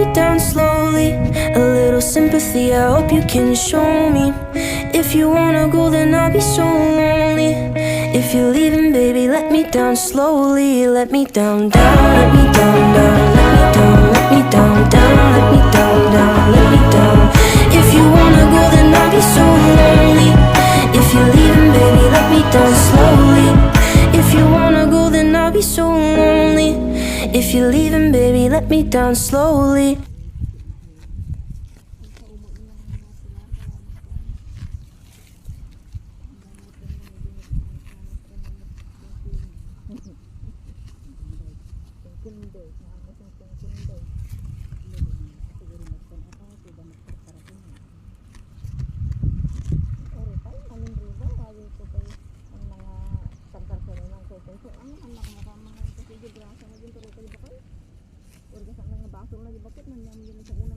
me down slowly. A little sympathy, I hope you can show me. If you wanna go, then I'll be so lonely. If you're leaving, baby, let me down slowly. Let me down, down, let me down, down, let me down, let me down, down, let me down, down, let me down. If you wanna go, then I'll be so lonely. If you're leaving, baby, let me down slowly. If you wanna go, then I'll be so lonely. If you're leaving, baby, let me down slowly. Orga sa mga baso lagi bakit nandiyan yun sa una